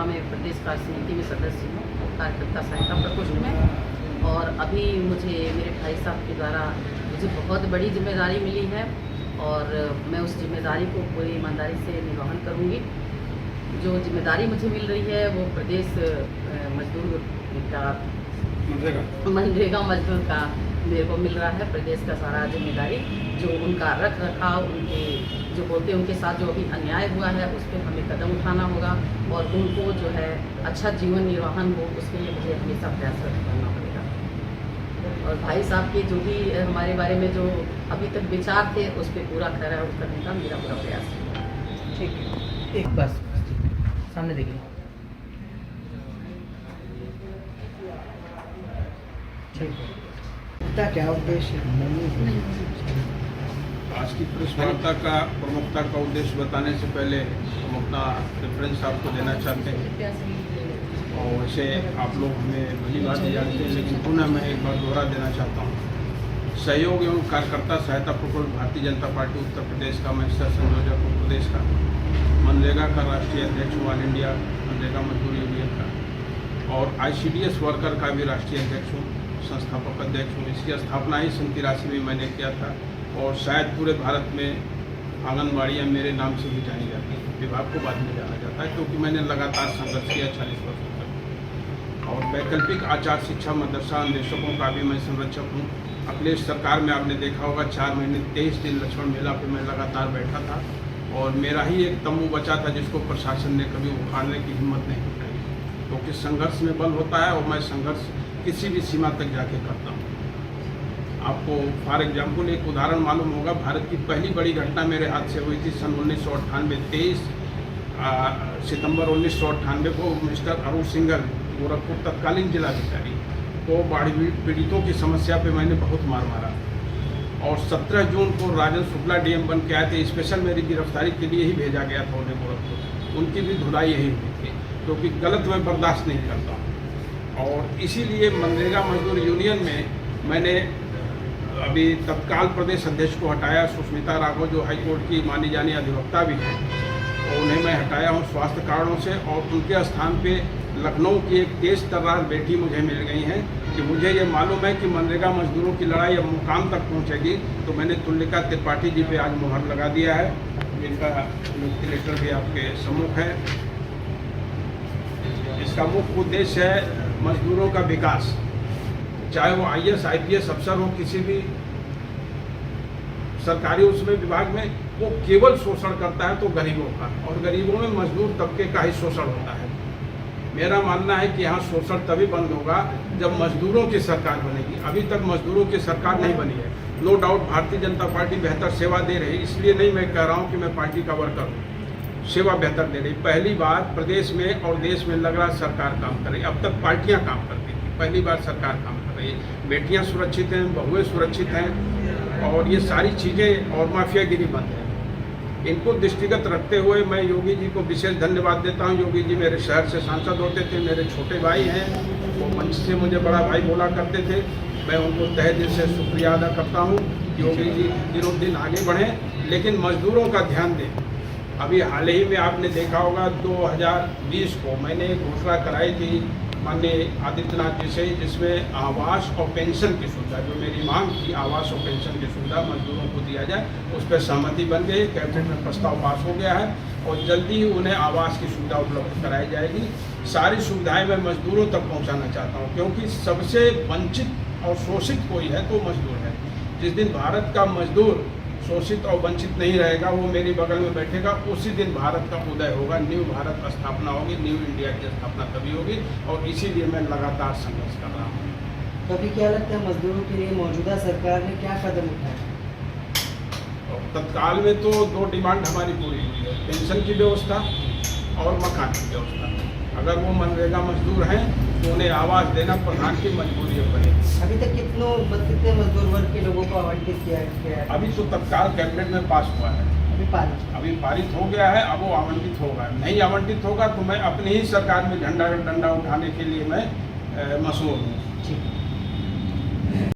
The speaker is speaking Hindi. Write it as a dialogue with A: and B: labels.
A: भाजपा में प्रदेश कार्य समिति में सदस्य हूँ, कार्यकर्ता सहायता प्रकोष्ठ में। और अभी मुझे मेरे भाई साहब के द्वारा मुझे बहुत बड़ी जिम्मेदारी मिली है और मैं उस जिम्मेदारी को पूरी ईमानदारी से निर्वहन करूँगी। जो जिम्मेदारी मुझे मिल रही है वो प्रदेश मजदूर का मनरेगा मजदूर का मेरे को मिल रहा है। प्रदेश का सारा जिम्मेदारी जो उनका रख रखाव, उनके जो बोलते हैं उनके साथ जो अभी अन्याय हुआ है उस पर हमें कदम उठाना होगा और उनको जो है अच्छा जीवन निर्वाहन हो उसके लिए मुझे हमेशा प्रयासरत करना पड़ेगा। और भाई साहब के जो भी हमारे बारे में जो अभी तक विचार थे उस पर पूरा खरा करने का मेरा पूरा प्रयास है।
B: ठीक है, एक बस सामने देखिए। ठीक है, क्या उद्देश्य है?
C: आज की प्रेस वार्ता का प्रमुखता का उद्देश्य बताने से पहले हम अपना रेफरेंस आपको देना चाहते हैं। और वैसे आप लोग हमें भली बात जानते हैं, लेकिन पुनः मैं एक बार दोहरा देना चाहता हूँ। सहयोग एवं कार्यकर्ता सहायता प्रकोष्ठ भारतीय जनता पार्टी उत्तर प्रदेश का मैं सह संयोजक हूँ, प्रदेश का मनरेगा का राष्ट्रीय अध्यक्ष हूँ, ऑल इंडिया मनरेगा मजदूर यूनियन का, और ICDS वर्कर का भी राष्ट्रीय अध्यक्ष हूँ, संस्थापक अध्यक्ष हूँ। इसकी स्थापना ही 83 में मैंने किया था और शायद पूरे भारत में आंगनबाड़ियाँ मेरे नाम से ही जानी जाती हैं, विभाग को बाद में जाना जाता है, क्योंकि मैंने लगातार संघर्ष किया 40 वर्षों तक। और वैकल्पिक आचार शिक्षा मदरसा अन्वेषकों का भी मैं संरक्षक हूँ। अखिलेश सरकार में आपने देखा होगा 4 महीने 23 दिन लक्ष्मण मेला पे मैं लगातार बैठा था और मेरा ही एक तंबू बचा था जिसको प्रशासन ने कभी उखाड़ने की हिम्मत नहीं उठाई, क्योंकि संघर्ष में बल होता है और मैं संघर्ष किसी भी सीमा तक जाके करता हूँ। आपको फॉर एग्जाम्पल एक उदाहरण मालूम होगा, भारत की पहली बड़ी घटना मेरे हाथ से हुई थी सन 1998 23 सितंबर 1998 को। मिस्टर अरुण सिंघल गोरखपुर तत्कालीन जिलाधिकारी को बाढ़ पीड़ितों की समस्या पे मैंने बहुत मार मारा और 17 जून को राजन शुक्ला DM बन के आए थे। स्पेशल मेरी गिरफ्तारी के लिए ही भेजा गया था उन्हें गोरखपुर। उनकी भी धुलाई यही हुई थी, क्योंकि गलत मैं बर्दाश्त नहीं करता हूँ। और इसीलिए मनरेगा मजदूर यूनियन में मैंने अभी तत्काल प्रदेश अध्यक्ष को हटाया, सुष्मिता राघव जो हाईकोर्ट की मानी जानी अधिवक्ता भी हैं, और उन्हें मैं हटाया हूँ स्वास्थ्य कारणों से। और उनके स्थान पे लखनऊ की एक तेज तर्रार बेटी मुझे मिल गई हैं कि मुझे ये मालूम है कि मनरेगा मजदूरों की लड़ाई अब मुकाम तक पहुँचेगी, तो मैंने तुलिका त्रिपाठी जी पे आज मुहर लगा दिया है, जिनका नियुक्ति लेटर भी आपके सम्मुख है। इसका मुख्य उद्देश्य है मजदूरों का विकास, चाहे वो IAS IPS अफसर हो, किसी भी सरकारी उसमें विभाग में, वो केवल शोषण करता है तो गरीबों का, और गरीबों में मजदूर तबके का ही शोषण होता है। मेरा मानना है कि यहाँ शोषण तभी बंद होगा जब मजदूरों की सरकार बनेगी। अभी तक मजदूरों की सरकार नहीं बनी है। No doubt Bharatiya Janata party बेहतर सेवा दे रही है, इसलिए नहीं मैं कह रहा हूँ कि मैं पार्टी का वर्कर हूँ, सेवा बेहतर दे रही। पहली बार प्रदेश में और देश में लग रहा सरकार काम कर रही। अब तक पार्टियाँ काम करती थी, पहली बार सरकार काम कर रही है। बेटियाँ सुरक्षित हैं, बहुएँ सुरक्षित हैं, और ये सारी चीज़ें और माफियागिरी बंद है। इनको दृष्टिगत रखते हुए मैं योगी जी को विशेष धन्यवाद देता हूँ। योगी जी मेरे शहर से सांसद होते थे, मेरे छोटे भाई हैं, वो मंच से मुझे बड़ा भाई बोला करते थे। मैं उनको तहे दिल से शुक्रिया अदा करता हूँ। योगी जी दिनों दिन आगे बढ़ें, लेकिन मजदूरों का ध्यान दें। अभी हाल ही में आपने देखा होगा 2020 को मैंने घोषणा कराई थी माननीय आदित्यनाथ जी से, जिसमें आवास और पेंशन की सुविधा, जो मेरी मांग थी आवास और पेंशन की सुविधा मजदूरों को दिया जाए, उस पर सहमति बन गई। कैबिनेट में प्रस्ताव पास हो गया है और जल्दी ही उन्हें आवास की सुविधा उपलब्ध कराई जाएगी। सारी सुविधाएं मैं मजदूरों तक पहुंचाना चाहता हूं, क्योंकि सबसे वंचित और शोषित कोई है तो मजदूर है। जिस दिन भारत का मजदूर शोषित और वंचित नहीं रहेगा, वो मेरी बगल में बैठेगा, उसी दिन भारत का उदय होगा, न्यू भारत स्थापना होगी, न्यू इंडिया की स्थापना तभी होगी। और इसीलिए मैं लगातार संघर्ष कर रहा हूँ।
B: तो अभी क्या लगता है मजदूरों के लिए मौजूदा सरकार ने क्या कदम उठाया?
C: तत्काल में तो 2 डिमांड हमारी पूरी हुई है, पेंशन की व्यवस्था और मकान की व्यवस्था। अगर वो मनरेगा मजदूर हैं तो उन्हें आवास देना प्रधान की मजबूरी बने।
B: अभी तक कितने मजदूर वर्ग के लोगों को आवंटित किया है?
C: अभी तो तत्काल कैबिनेट में पास हुआ है, अभी पारित हो गया है, अब वो आवंटित होगा। नहीं आवंटित होगा तो मैं अपनी ही सरकार में झंडा डंडा उठाने के लिए मैं मशहूर हूँ।
B: ठीक।